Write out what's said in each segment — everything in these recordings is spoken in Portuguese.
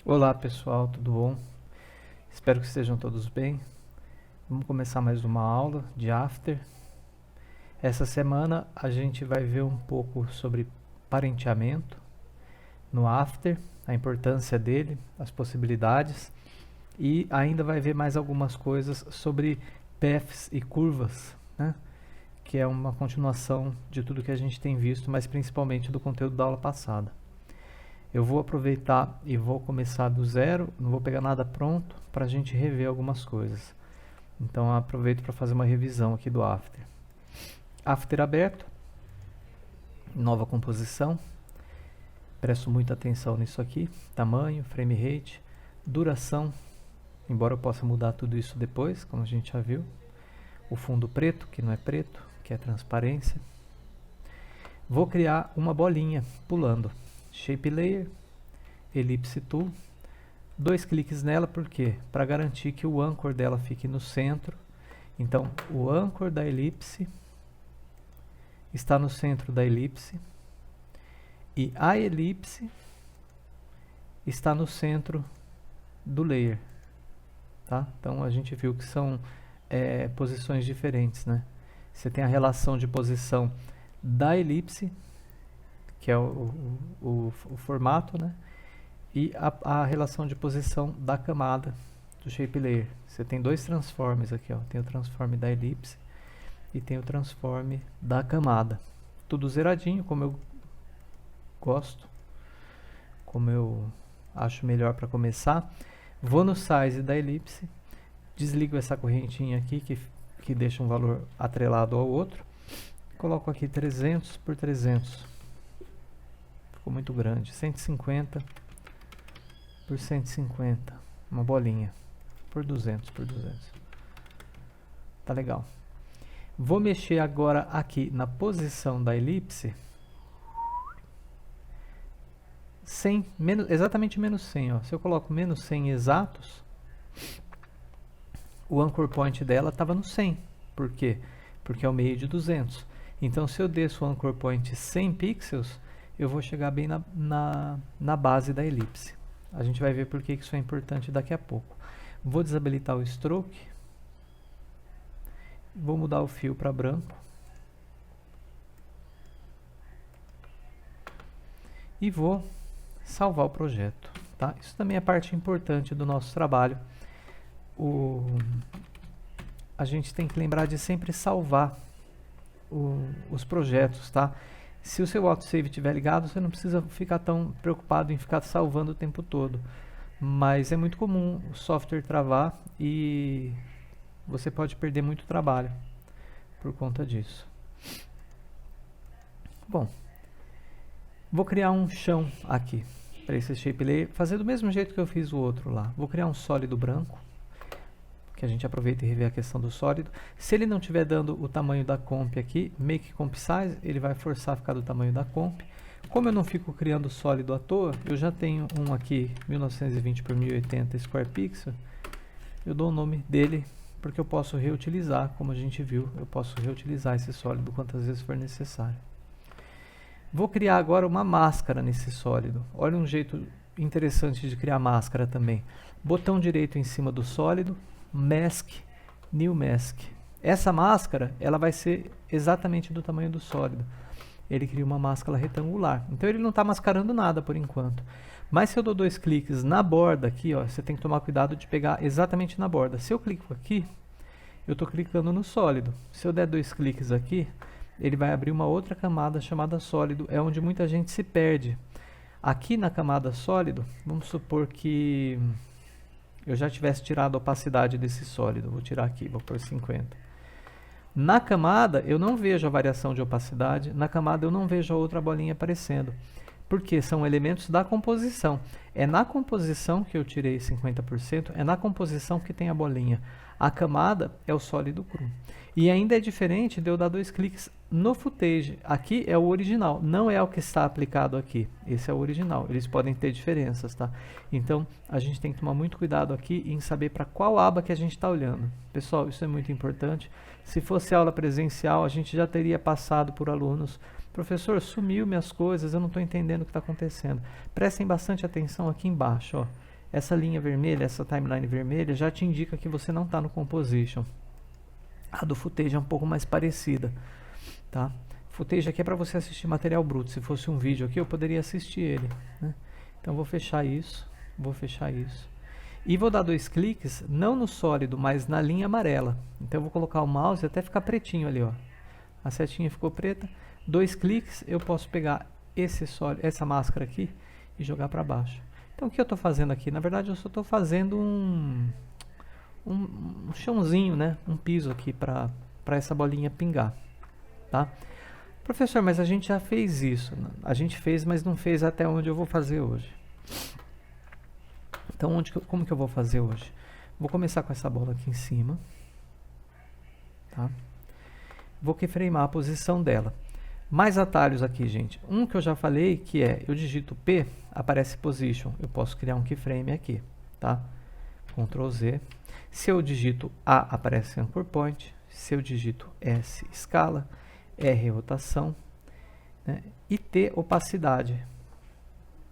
Olá pessoal, tudo bom? Espero que estejam todos bem. Vamos começar mais uma aula de After. Essa semana a gente vai ver um pouco sobre parenteamento no After, a importância dele, as possibilidades e ainda vai ver mais algumas coisas sobre paths e curvas, né? Que é uma continuação de tudo que a gente tem visto, mas principalmente do conteúdo da aula passada. Eu vou aproveitar e vou começar do zero, não vou pegar nada pronto para a gente rever algumas coisas. Então aproveito para fazer uma revisão aqui do After. After aberto, nova composição. Presto muita atenção nisso aqui. Tamanho, frame rate, duração, embora eu possa mudar tudo isso depois, como a gente já viu. O fundo preto, que não é preto, que é transparência. Vou criar uma bolinha pulando. Shape Layer, Ellipse Tool, 2 cliques nela, por quê? Para garantir que o anchor dela fique no centro. Então, o anchor da elipse está no centro da elipse e a elipse está no centro do layer. Tá? Então, a gente viu que são posições diferentes, né? Você tem a relação de posição da elipse, que é o formato, né? E a relação de posição da camada do Shape Layer. Você tem dois transforms aqui, ó. Tem o transform da elipse e tem o transform da camada. Tudo zeradinho, como eu gosto, como eu acho melhor para começar. Vou no size da elipse, desligo essa correntinha aqui que deixa um valor atrelado ao outro. Coloco aqui 300 por 300. Ficou muito grande. 150 por 150. Uma bolinha. Por 200 por 200. Tá legal. Vou mexer agora aqui na posição da elipse. 100, exatamente menos 100. Ó. Se eu coloco menos 100 exatos, o anchor point dela estava no 100. Por quê? Porque é o meio de 200. Então, se eu desço o anchor point 100 pixels, eu vou chegar bem na base da elipse. A gente vai ver por que isso é importante daqui a pouco. Vou desabilitar o stroke. Vou mudar o fio para branco. E vou salvar o projeto. Tá? Isso também é parte importante do nosso trabalho. A gente tem que lembrar de sempre salvar os projetos, tá? Se o seu autosave estiver ligado, você não precisa ficar tão preocupado em ficar salvando o tempo todo. Mas é muito comum o software travar e você pode perder muito trabalho por conta disso. Bom, vou criar um chão aqui para esse Shape Layer, fazer do mesmo jeito que eu fiz o outro lá. Vou criar um sólido branco, que a gente aproveita e revê a questão do sólido. Se ele não estiver dando o tamanho da comp aqui, make comp size, ele vai forçar a ficar do tamanho da comp. Como eu não fico criando sólido à toa, eu já tenho um aqui, 1920 por 1080 square pixel. Eu dou o nome dele, porque eu posso reutilizar, como a gente viu, eu posso reutilizar esse sólido quantas vezes for necessário. Vou criar agora uma máscara nesse sólido. Olha um jeito interessante de criar máscara também. Botão direito em cima do sólido, Mask, New Mask. Essa máscara, ela vai ser exatamente do tamanho do sólido. Ele cria uma máscara retangular. Então ele não está mascarando nada por enquanto. Mas se eu dou 2 cliques na borda aqui, ó, você tem que tomar cuidado de pegar exatamente na borda. Se eu clico aqui, eu estou clicando no sólido. Se eu der 2 cliques aqui, ele vai abrir uma outra camada chamada sólido. É onde muita gente se perde. Aqui na camada sólido, vamos supor que eu já tivesse tirado a opacidade desse sólido. Vou tirar aqui, vou pôr 50. Na camada, eu não vejo a variação de opacidade. Na camada, eu não vejo a outra bolinha aparecendo. Porque são elementos da composição. É na composição que eu tirei 50%, é na composição que tem a bolinha. A camada é o sólido cru. E ainda é diferente de eu dar 2 cliques no footage. Aqui é o original, não é o que está aplicado aqui. Esse é o original. Eles podem ter diferenças, tá? Então, a gente tem que tomar muito cuidado aqui em saber para qual aba que a gente está olhando. Pessoal, isso é muito importante. Se fosse aula presencial, a gente já teria passado por alunos. Professor, sumiu minhas coisas, eu não estou entendendo o que está acontecendo. Prestem bastante atenção aqui embaixo, ó. essa linha vermelha, essa timeline vermelha, já te indica que você não está no Composition. A do Footage é um pouco mais parecida, tá? Footage aqui é para você assistir material bruto. Se fosse um vídeo aqui, eu poderia assistir ele, né? Então, vou fechar isso, e vou dar 2 cliques, não no sólido, mas na linha amarela. Então, eu vou colocar o mouse até ficar pretinho ali, ó. A setinha ficou preta. 2 cliques, eu posso pegar esse sólido, essa máscara aqui e jogar para baixo. Então, o que eu estou fazendo aqui? Na verdade, eu só estou fazendo um chãozinho, né? Um piso aqui para essa bolinha pingar, tá? Professor, mas a gente já fez isso. A gente fez, mas não fez até onde eu vou fazer hoje. Então, como que eu vou fazer hoje? Vou começar com essa bola aqui em cima, tá? Vou keyframear a posição dela. Mais atalhos aqui, gente. Um que eu já falei, que é, eu digito P, aparece Position. Eu posso criar um keyframe aqui, tá? Ctrl Z. Se eu digito A, aparece Anchor Point. Se eu digito S, escala. R, rotação. Né? E T, opacidade.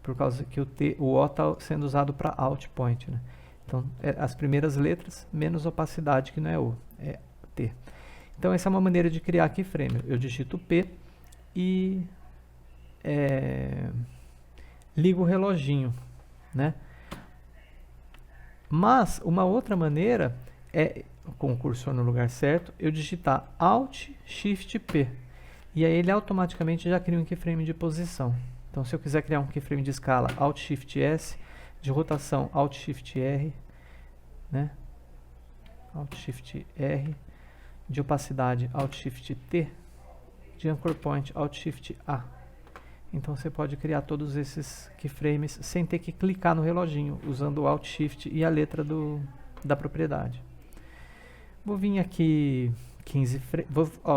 Por causa que o O está sendo usado para Alt Point, né? Então, as primeiras letras menos opacidade, que não é O, é T. Então, essa é uma maneira de criar keyframe. Eu digito P e ligo o reloginho, né? Mas, uma outra maneira é, com o cursor no lugar certo, eu digitar Alt, Shift, P. E aí ele automaticamente já cria um keyframe de posição. Então, se eu quiser criar um keyframe de escala, Alt, Shift, S, de rotação, Alt, Shift, R, né? Alt, Shift, R, de opacidade, Alt, Shift, T, de Anchor Point, Alt, Shift, A. Então, você pode criar todos esses keyframes sem ter que clicar no reloginho, usando o Alt, Shift e a letra da propriedade. Vou vir aqui 15 frames,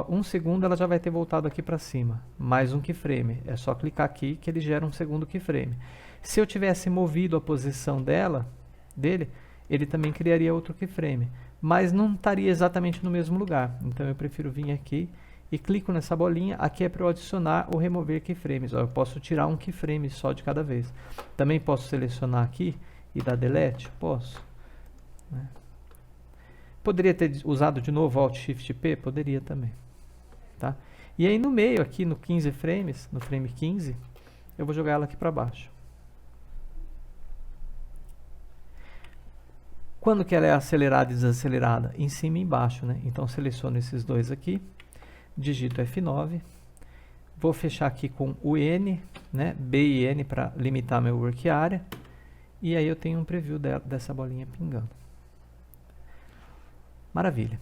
1 segundo ela já vai ter voltado aqui para cima, mais um keyframe, é só clicar aqui que ele gera um segundo keyframe. Se eu tivesse movido a posição dele, ele também criaria outro keyframe, mas não estaria exatamente no mesmo lugar, então eu prefiro vir aqui e clico nessa bolinha, aqui é para eu adicionar ou remover keyframes, eu posso tirar um keyframe só de cada vez. Também posso selecionar aqui e dar delete? Posso, né? Poderia ter usado de novo Alt Shift P? Poderia também, tá? E aí no meio aqui, no 15 frames, no frame 15, eu vou jogar ela aqui para baixo. Quando que ela é acelerada e desacelerada? Em cima e embaixo, né? Então seleciono esses dois aqui, digito F9, vou fechar aqui com o N, né? B e N para limitar meu work area, e aí eu tenho um preview dessa bolinha pingando. Maravilha.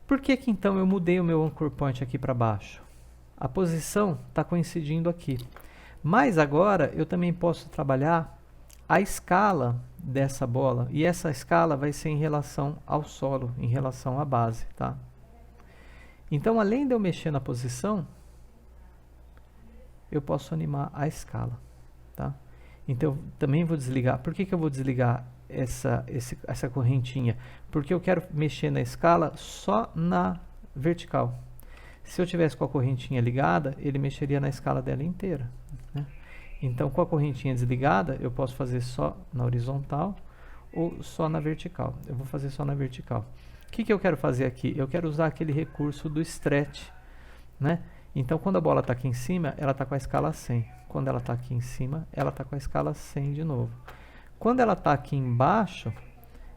Por que que então eu mudei o meu Anchor Point aqui para baixo? A posição está coincidindo aqui. Mas agora eu também posso trabalhar a escala dessa bola. E essa escala vai ser em relação ao solo, em relação à base, tá? Então, além de eu mexer na posição, eu posso animar a escala, tá? Então, eu também vou desligar. Por que que eu vou desligar essa correntinha? Porque eu quero mexer na escala só na vertical. Se eu tivesse com a correntinha ligada, ele mexeria na escala dela inteira, né? Então, com a correntinha desligada, eu posso fazer só na horizontal ou só na vertical. Eu vou fazer só na vertical. O que que eu quero fazer aqui? Eu quero usar aquele recurso do stretch, né? Então, quando a bola está aqui em cima, ela está com a escala 100. Quando ela está aqui em cima, ela está com a escala 100 de novo. Quando ela está aqui embaixo,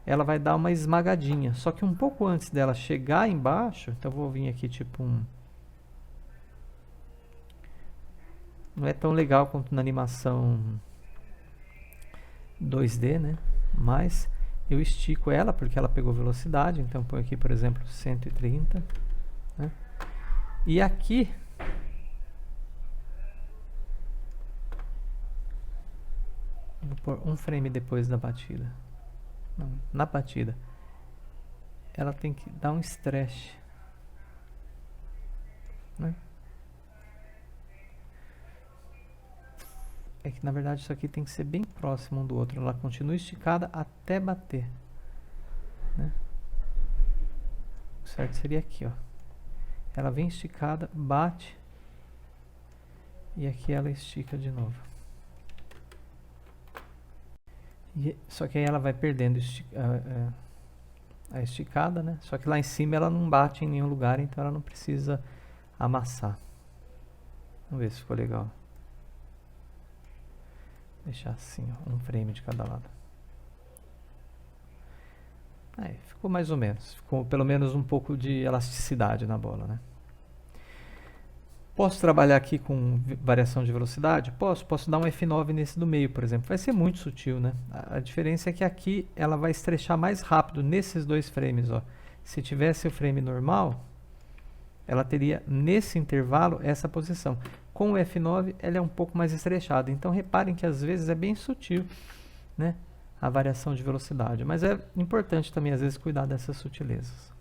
ela vai dar uma esmagadinha. Só que um pouco antes dela chegar embaixo, então eu vou vir aqui tipo um... Não é tão legal quanto na animação 2D, né? Mas eu estico ela porque ela pegou velocidade. Então eu ponho aqui, por exemplo, 130. Né? E aqui... Vou pôr um frame depois da batida. Não, na batida. Ela tem que dar um stretch, né? É que na verdade isso aqui tem que ser bem próximo um do outro. Ela continua esticada até bater, né? O certo seria aqui, ó. Ela vem esticada, bate. E aqui ela estica de novo. Só que aí ela vai perdendo a esticada, né? Só que lá em cima ela não bate em nenhum lugar, então ela não precisa amassar. Vamos ver se ficou legal. Deixar assim, ó, um frame de cada lado. Aí, ficou mais ou menos. Ficou pelo menos um pouco de elasticidade na bola, né? Posso trabalhar aqui com variação de velocidade? Posso dar um F9 nesse do meio, por exemplo. Vai ser muito sutil, né? A diferença é que aqui ela vai estrechar mais rápido nesses dois frames, ó. Se tivesse o frame normal, ela teria nesse intervalo essa posição. Com o F9, ela é um pouco mais estrechada. Então, reparem que às vezes é bem sutil, né, a variação de velocidade. Mas é importante também, às vezes, cuidar dessas sutilezas.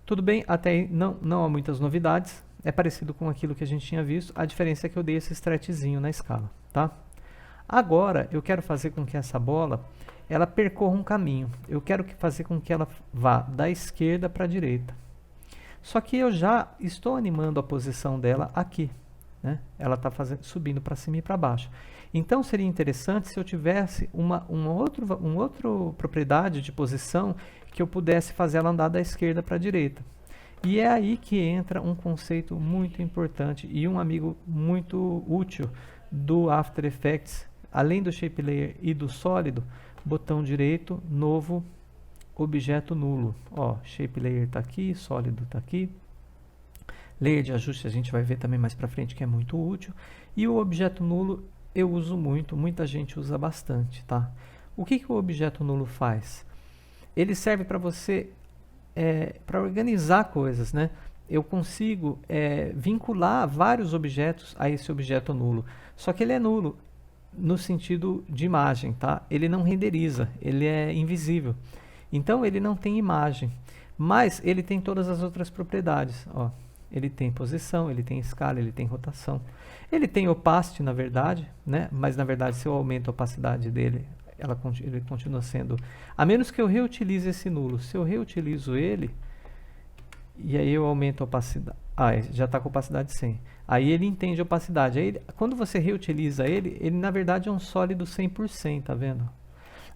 Tudo bem, até aí não há muitas novidades. É parecido com aquilo que a gente tinha visto. A diferença é que eu dei esse stretchzinho na escala, tá? Agora, eu quero fazer com que essa bola ela percorra um caminho. Eu quero fazer com que ela vá da esquerda para a direita. Só que eu já estou animando a posição dela aqui, né? Ela está subindo para cima e para baixo. Então, seria interessante se eu tivesse uma outra propriedade de posição que eu pudesse fazer ela andar da esquerda para a direita. E é aí que entra um conceito muito importante e um amigo muito útil do After Effects, além do Shape Layer e do sólido, botão direito, novo, objeto nulo. Ó, Shape Layer está aqui, sólido está aqui. Layer de ajuste a gente vai ver também mais para frente, que é muito útil. E o objeto nulo eu uso muito, muita gente usa bastante, tá? O que o objeto nulo faz? Ele serve para você, para organizar coisas, né? Eu consigo vincular vários objetos a esse objeto nulo. Só que ele é nulo no sentido de imagem, tá? Ele não renderiza, ele é invisível. Então, ele não tem imagem, mas ele tem todas as outras propriedades, ó. Ele tem posição, ele tem escala, ele tem rotação. Ele tem opacity, na verdade, né? Mas, na verdade, se eu aumento a opacidade dele, ele continua sendo... A menos que eu reutilize esse nulo. Se eu reutilizo ele, e aí eu aumento a opacidade... Ah, já está com opacidade 100. Aí ele entende a opacidade. Aí, quando você reutiliza ele, na verdade, é um sólido 100%, tá vendo?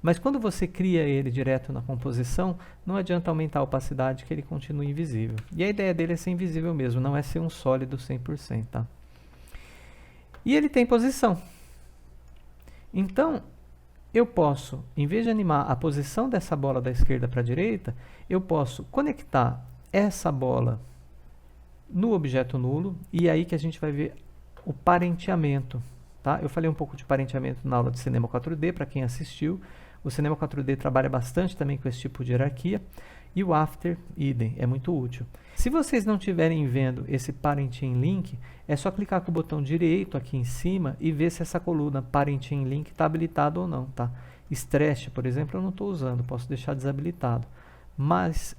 Mas quando você cria ele direto na composição, não adianta aumentar a opacidade que ele continua invisível. E a ideia dele é ser invisível mesmo, não é ser um sólido 100%, tá? E ele tem posição. Então, eu posso, em vez de animar a posição dessa bola da esquerda para a direita, eu posso conectar essa bola no objeto nulo, e é aí que a gente vai ver o parenteamento, tá? Eu falei um pouco de parenteamento na aula de Cinema 4D, para quem assistiu. O Cinema 4D trabalha bastante também com esse tipo de hierarquia. E o After, idem, é muito útil. Se vocês não estiverem vendo esse Parent in Link, é só clicar com o botão direito aqui em cima e ver se essa coluna Parent in Link está habilitada ou não, tá? Stretch, por exemplo, eu não estou usando, posso deixar desabilitado. Mas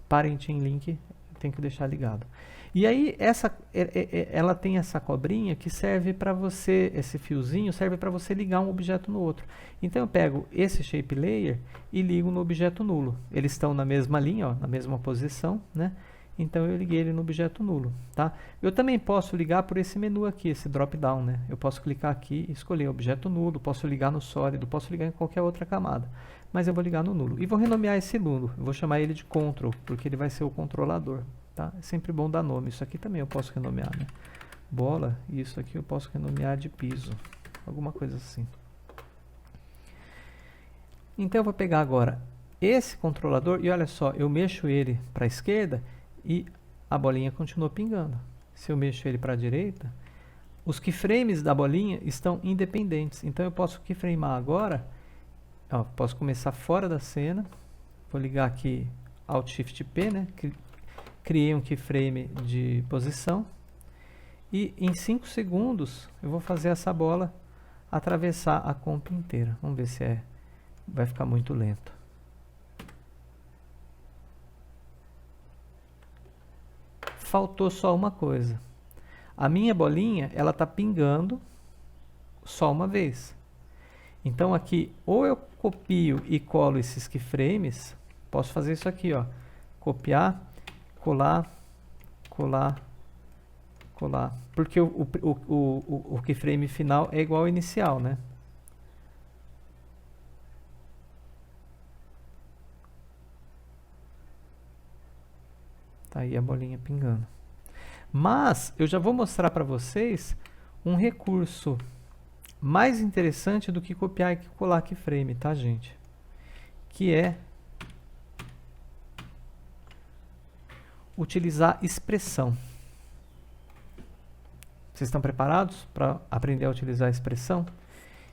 Parent in Link tem que deixar ligado. E aí, ela tem essa cobrinha que serve para você, esse fiozinho serve para você ligar um objeto no outro. Então, eu pego esse Shape Layer e ligo no objeto nulo. Eles estão na mesma linha, ó, na mesma posição, né? Então, eu liguei ele no objeto nulo, tá? Eu também posso ligar por esse menu aqui, esse drop-down, né? Eu posso clicar aqui e escolher objeto nulo, posso ligar no sólido, posso ligar em qualquer outra camada. Mas eu vou ligar no nulo. E vou renomear esse nulo. Eu vou chamar ele de Control, porque ele vai ser o controlador. Tá? É sempre bom dar nome. Isso aqui também eu posso renomear, né? Bola, e isso aqui eu posso renomear de piso. Alguma coisa assim. Então eu vou pegar agora esse controlador e olha só, eu mexo ele para a esquerda e a bolinha continua pingando. Se eu mexo ele para a direita, os keyframes da bolinha estão independentes. Então eu posso keyframear agora, ó, posso começar fora da cena. Vou ligar aqui Alt Shift P, né? Criei um keyframe de posição e em 5 segundos eu vou fazer essa bola atravessar a comp inteira. Vamos ver se vai ficar muito lento. Faltou só uma coisa. A minha bolinha, ela está pingando só uma vez. Então aqui, ou eu copio e colo esses keyframes, posso fazer isso aqui, ó, copiar, colar, colar, colar, porque o keyframe final é igual ao inicial, né? Tá aí a bolinha pingando. Mas eu já vou mostrar para vocês um recurso mais interessante do que copiar e colar keyframe, tá, gente? Que é utilizar expressão. Vocês estão preparados para aprender a utilizar a expressão?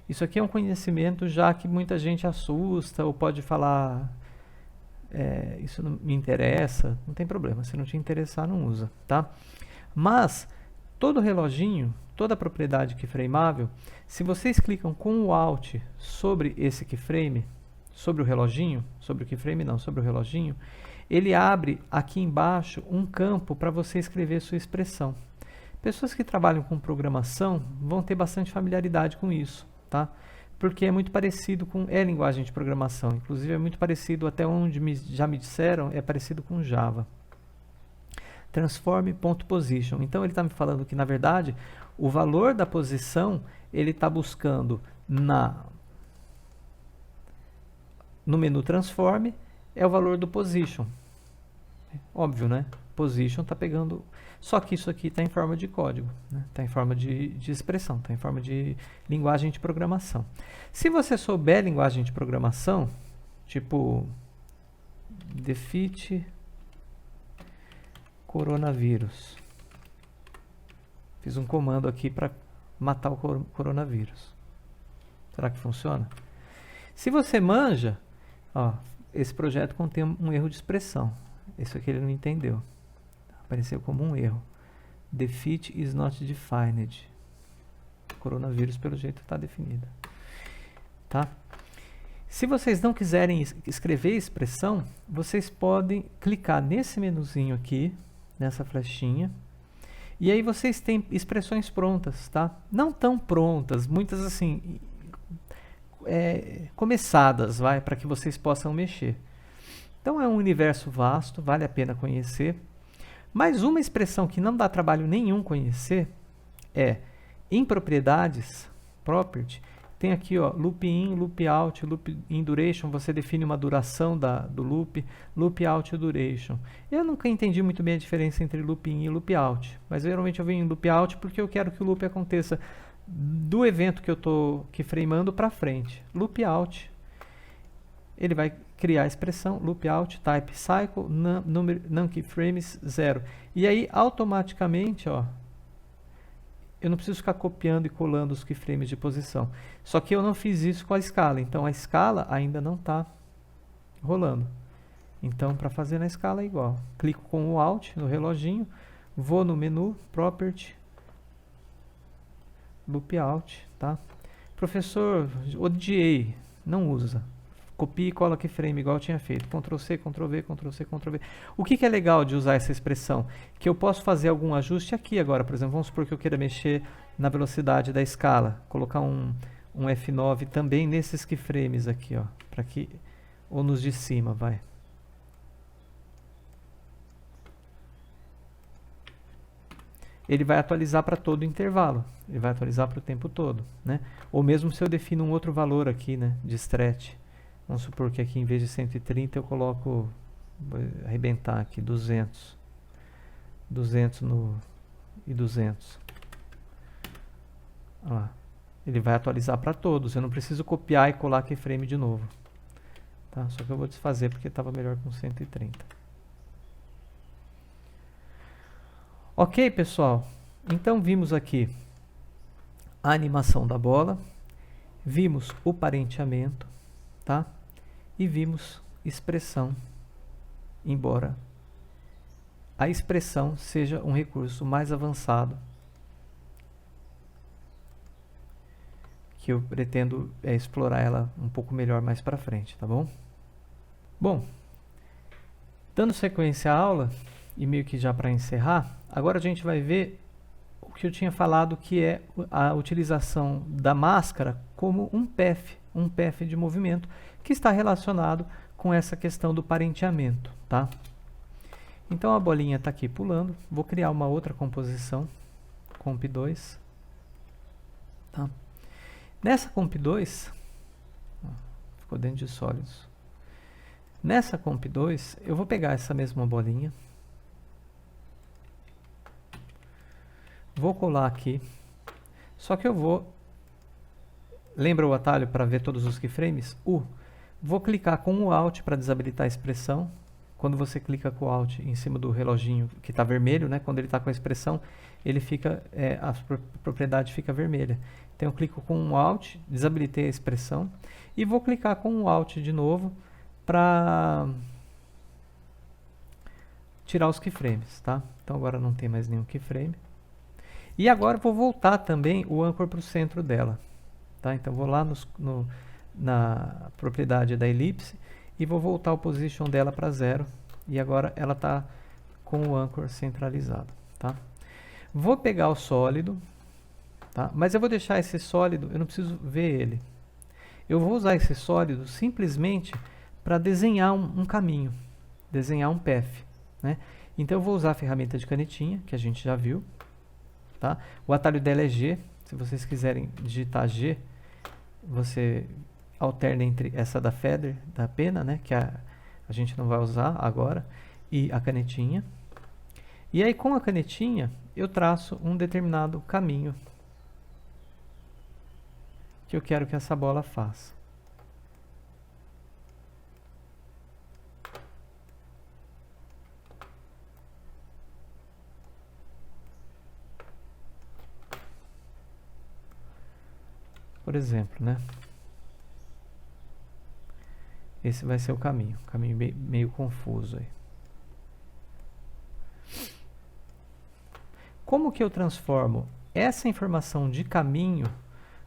Isso aqui é um conhecimento já que muita gente assusta ou pode falar, isso não me interessa. Não tem problema, se não te interessar, não usa, tá? Mas todo reloginho, toda propriedade keyframeável, se vocês clicam com o Alt sobre esse keyframe, sobre o reloginho, sobre o keyframe não, sobre o reloginho, ele abre aqui embaixo um campo para você escrever sua expressão. Pessoas que trabalham com programação vão ter bastante familiaridade com isso, tá? Porque é muito parecido com linguagem de programação, inclusive é muito parecido, até onde já me disseram, é parecido com Java. Transform.position. Então ele está me falando que, na verdade, o valor da posição ele está buscando no menu Transform, é o valor do position. Óbvio, né? Position está pegando... Só que isso aqui está em forma de código, né? Está em forma de expressão, está em forma de linguagem de programação. Se você souber linguagem de programação, tipo defeat coronavírus. Fiz um comando aqui para matar o coronavírus. Será que funciona? Se você manja, ó, esse projeto contém um erro de expressão. Isso aqui ele não entendeu. Apareceu como um erro. Defeat is not defined. Coronavírus, pelo jeito, está definido. Tá? Se vocês não quiserem escrever expressão, vocês podem clicar nesse menuzinho aqui, nessa flechinha, e aí vocês têm expressões prontas, tá? Não tão prontas, muitas assim, começadas, para que vocês possam mexer. Então é um universo vasto, vale a pena conhecer. Mas uma expressão que não dá trabalho nenhum conhecer é, em propriedades, property, tem aqui, ó, loop in, loop out, loop in duration, você define uma duração do loop, loop out duration. Eu nunca entendi muito bem a diferença entre loop in e loop out, mas geralmente eu venho em loop out porque eu quero que o loop aconteça do evento que eu estou keyframeando para frente. Loop out, ele vai criar a expressão loop out type cycle num keyframes 0. E aí automaticamente, ó, eu não preciso ficar copiando e colando os keyframes de posição. Só que eu não fiz isso com a escala, então a escala ainda não está rolando. Então, para fazer na escala é igual. Clico com o Alt no reloginho, vou no menu Property, Loop Out, tá? Professor, odiei, não usa. Copia e cola keyframe igual eu tinha feito. Ctrl C, Ctrl V, Ctrl C, Ctrl V. O que é legal de usar essa expressão? Que eu posso fazer algum ajuste aqui agora. Por exemplo, vamos supor que eu queira mexer na velocidade da escala. Colocar um F9 também nesses keyframes aqui, ó. Para que, ou nos de cima, vai. Ele vai atualizar para todo o intervalo. Ele vai atualizar para o tempo todo, né? Ou mesmo se eu defino um outro valor aqui, né, de stretch. Vamos supor que aqui em vez de 130 eu coloco, vou arrebentar aqui, 200. 200 e 200. Olha lá. Ele vai atualizar para todos. Eu não preciso copiar e colar keyframe de novo. Tá? Só que eu vou desfazer porque estava melhor com 130. Ok, pessoal? Então vimos aqui a animação da bola. Vimos o parenteamento. Tá? E vimos expressão, embora a expressão seja um recurso mais avançado que eu pretendo explorar ela um pouco melhor mais para frente, tá bom? Bom, dando sequência à aula, e meio que já para encerrar, agora a gente vai ver o que eu tinha falado, que é a utilização da máscara como um path de movimento, que está relacionado com essa questão do parenteamento, tá? Então a bolinha está aqui pulando, vou criar uma outra composição, comp2. Tá? Nessa comp2, ficou dentro de sólidos. Nessa comp2, eu vou pegar essa mesma bolinha, vou colar aqui, só que eu vou, lembra o atalho para ver todos os keyframes? Vou clicar com o Alt para desabilitar a expressão. Quando você clica com o Alt em cima do reloginho que está vermelho, né? Quando ele está com a expressão, ele fica, a propriedade fica vermelha. Então eu clico com o Alt, desabilitei a expressão, e vou clicar com o Alt de novo para tirar os keyframes, tá? Então agora não tem mais nenhum keyframe. E agora vou voltar também o Anchor para o centro dela, tá? Então vou lá na propriedade da elipse e vou voltar o position dela para 0. E agora ela está com o Anchor centralizado, tá? Vou pegar o sólido, tá? Mas eu vou deixar esse sólido, eu não preciso ver ele. Eu vou usar esse sólido simplesmente para desenhar um caminho, desenhar um path, né? Então eu vou usar a ferramenta de canetinha, que a gente já viu, tá? O atalho dela é G. Se vocês quiserem digitar G, você alterna entre essa da feather, da pena, né? Que a gente não vai usar agora, e a canetinha. E aí com a canetinha eu traço um determinado caminho que eu quero que essa bola faça. Por exemplo, né? Esse vai ser o caminho meio confuso aí. Como que eu transformo essa informação de caminho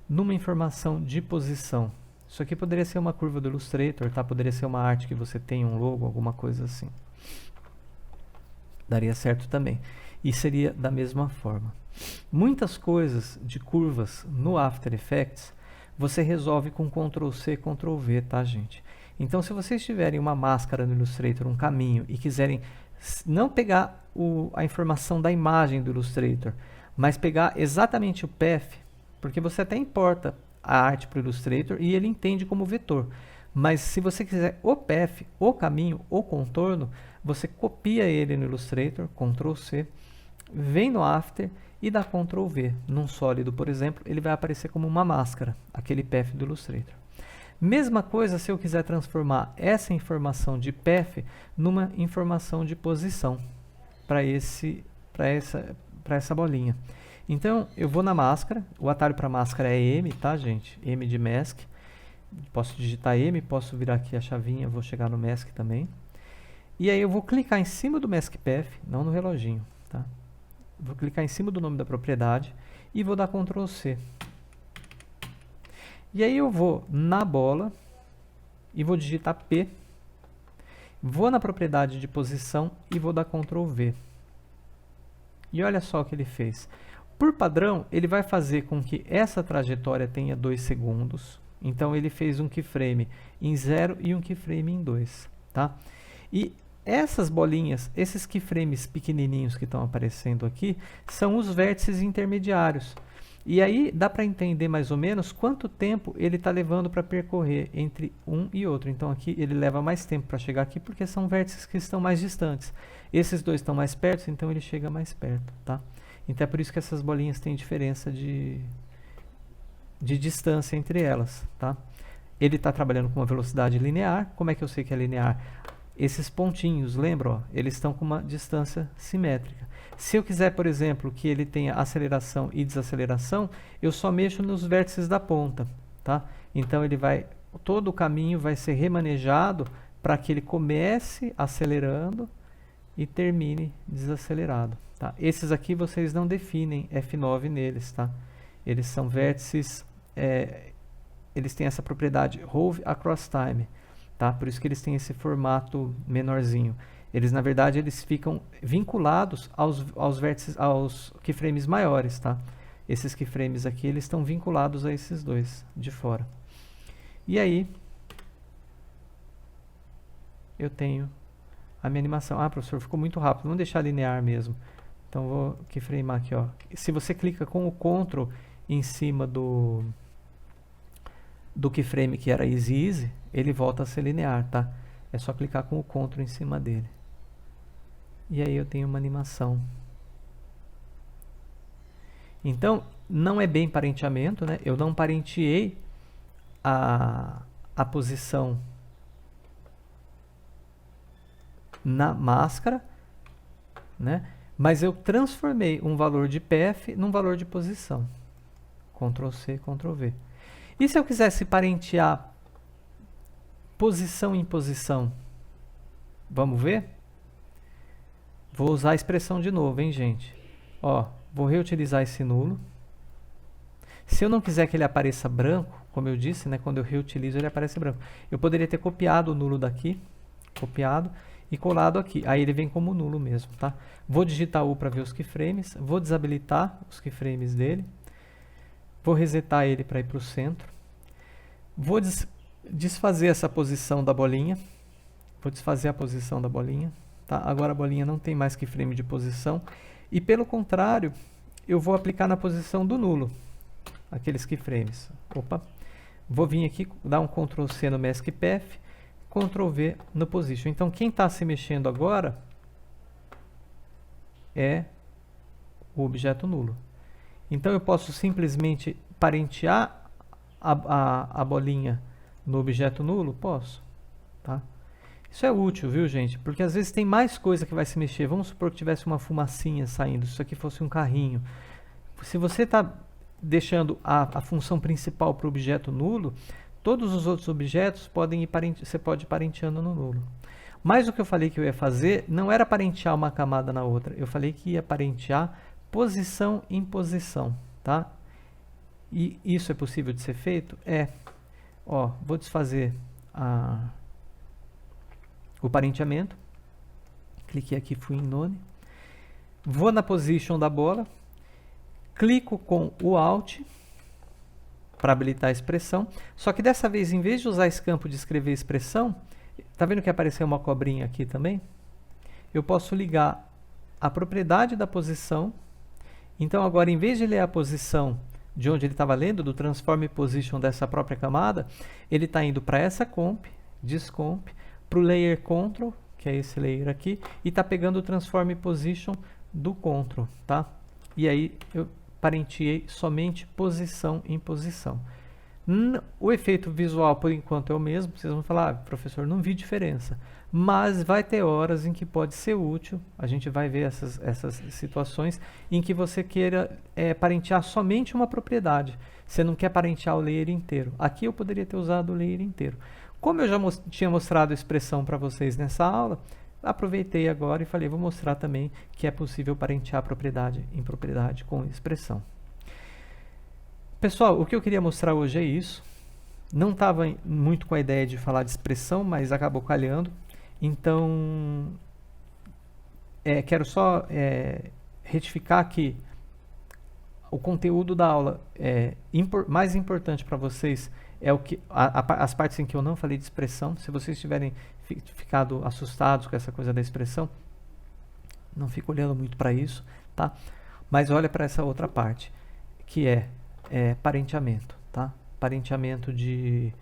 numa informação de posição? Isso aqui poderia ser uma curva do Illustrator, tá? Poderia ser uma arte que você tem, um logo, alguma coisa assim. Daria certo também. E seria da mesma forma. Muitas coisas de curvas no After Effects, você resolve com Ctrl+C, Ctrl+V, tá, gente? Então, se vocês tiverem uma máscara no Illustrator, um caminho, e quiserem não pegar a informação da imagem do Illustrator, mas pegar exatamente o path, porque você até importa a arte para o Illustrator e ele entende como vetor. Mas se você quiser o path, o caminho, o contorno, você copia ele no Illustrator, Ctrl+C, vem no After e dá Ctrl+V. Num sólido, por exemplo, ele vai aparecer como uma máscara, aquele path do Illustrator. Mesma coisa se eu quiser transformar essa informação de path numa informação de posição para essa bolinha. Então, eu vou na máscara, o atalho para máscara é M, tá, gente? M de Mask. Posso digitar M, posso virar aqui a chavinha, vou chegar no Mask também. E aí eu vou clicar em cima do Mask Path, não no reloginho, tá? Vou clicar em cima do nome da propriedade e vou dar Ctrl+C. E aí eu vou na bola e vou digitar P, vou na propriedade de posição e vou dar Ctrl+V. E olha só o que ele fez. Por padrão, ele vai fazer com que essa trajetória tenha 2 segundos. Então ele fez um keyframe em 0 e um keyframe em 2, tá? E essas bolinhas, esses keyframes pequenininhos que estão aparecendo aqui, são os vértices intermediários. E aí dá para entender mais ou menos quanto tempo ele está levando para percorrer entre um e outro. Então aqui ele leva mais tempo para chegar aqui porque são vértices que estão mais distantes. Esses dois estão mais perto, então ele chega mais perto, tá? Então é por isso que essas bolinhas têm diferença de distância entre elas, tá? Ele está trabalhando com uma velocidade linear. Como é que eu sei que é linear? Esses pontinhos, lembram? Eles estão com uma distância simétrica. Se eu quiser, por exemplo, que ele tenha aceleração e desaceleração, eu só mexo nos vértices da ponta, tá? Então todo o caminho vai ser remanejado para que ele comece acelerando e termine desacelerado, tá? Esses aqui vocês não definem F9 neles, tá? Eles são vértices, eles têm essa propriedade Rove Across Time, tá? Por isso que eles têm esse formato menorzinho. Eles, na verdade, eles ficam vinculados aos vértices, aos keyframes maiores, tá? Esses keyframes aqui, eles estão vinculados a esses dois de fora. E aí, eu tenho a minha animação. Ah, professor, ficou muito rápido. Vamos deixar linear mesmo. Então vou keyframear aqui, ó. Se você clica com o Ctrl em cima do keyframe que era easy, ele volta a ser linear, tá? É só clicar com o Ctrl em cima dele. E aí eu tenho uma animação. Então, não é bem parenteamento, né? Eu não parenteei a posição na máscara, né? Mas eu transformei um valor de PF num valor de posição. Ctrl C, Ctrl V. E se eu quisesse parentear posição em posição? Vamos ver? Vou usar a expressão de novo, hein, gente? Ó, vou reutilizar esse nulo. Se eu não quiser que ele apareça branco, como eu disse, né, quando eu reutilizo ele aparece branco. Eu poderia ter copiado o nulo daqui, copiado e colado aqui. Aí ele vem como nulo mesmo, tá? Vou digitar U para ver os keyframes, vou desabilitar os keyframes dele, vou resetar ele para ir para o centro, vou desfazer essa posição da bolinha, vou desfazer a posição da bolinha, tá? Agora a bolinha não tem mais keyframe de posição e pelo contrário, eu vou aplicar na posição do nulo, aqueles keyframes. Opa! Vou vir aqui, dar um Ctrl C no Mask Path, Ctrl V no Position. Então, quem está se mexendo agora é o objeto nulo. Então, eu posso simplesmente parentear a bolinha no objeto nulo? Posso. Tá? Isso é útil, viu, gente? Porque às vezes tem mais coisa que vai se mexer. Vamos supor que tivesse uma fumacinha saindo, se isso aqui fosse um carrinho. Se você está deixando a função principal para o objeto nulo, todos os outros objetos podem ir você pode ir parenteando no nulo. Mas o que eu falei que eu ia fazer não era parentear uma camada na outra, eu falei que ia parentear posição em posição, tá? E isso é possível de ser feito? É. Ó, vou desfazer o parenteamento, cliquei aqui, fui em none, vou na position da bola, clico com o Alt para habilitar a expressão, só que dessa vez, em vez de usar esse campo de escrever expressão, tá vendo que apareceu uma cobrinha aqui também? Eu posso ligar a propriedade da posição, então agora em vez de ler a posição de onde ele estava lendo, do transform position dessa própria camada, ele está indo para essa comp, descomp, para o layer control, que é esse layer aqui, e está pegando o transform position do control, tá? E aí eu parenteei somente posição em posição. O efeito visual, por enquanto, é o mesmo. Vocês vão falar, professor, não vi diferença. Mas vai ter horas em que pode ser útil. A gente vai ver essas situações em que você queira parentear somente uma propriedade. Você não quer parentear o layer inteiro. Aqui eu poderia ter usado o layer inteiro. Como eu já tinha mostrado a expressão para vocês nessa aula, aproveitei agora e falei, vou mostrar também que é possível parentear propriedade em propriedade com expressão. Pessoal, o que eu queria mostrar hoje é isso. Não estava muito com a ideia de falar de expressão, mas acabou calhando. Então, quero só retificar que o conteúdo da aula mais importante para vocês é as partes em que eu não falei de expressão. Se vocês tiverem ficado assustados com essa coisa da expressão, não fico olhando muito para isso, tá? Mas olha para essa outra parte, que é parenteamento, tá? Parenteamento de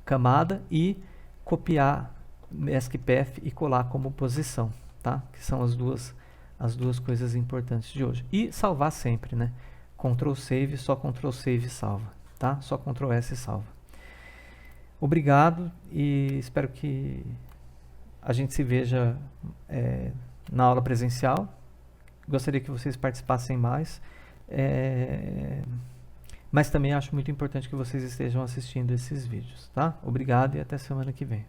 camada e copiar Mask Path e colar como posição, tá? Que são as duas coisas importantes de hoje. E salvar sempre, né? Ctrl Save, só Ctrl Save salva, tá? Só Ctrl S salva. Obrigado e espero que a gente se veja na aula presencial. Gostaria que vocês participassem mais, mas também acho muito importante que vocês estejam assistindo esses vídeos, tá? Obrigado e até semana que vem.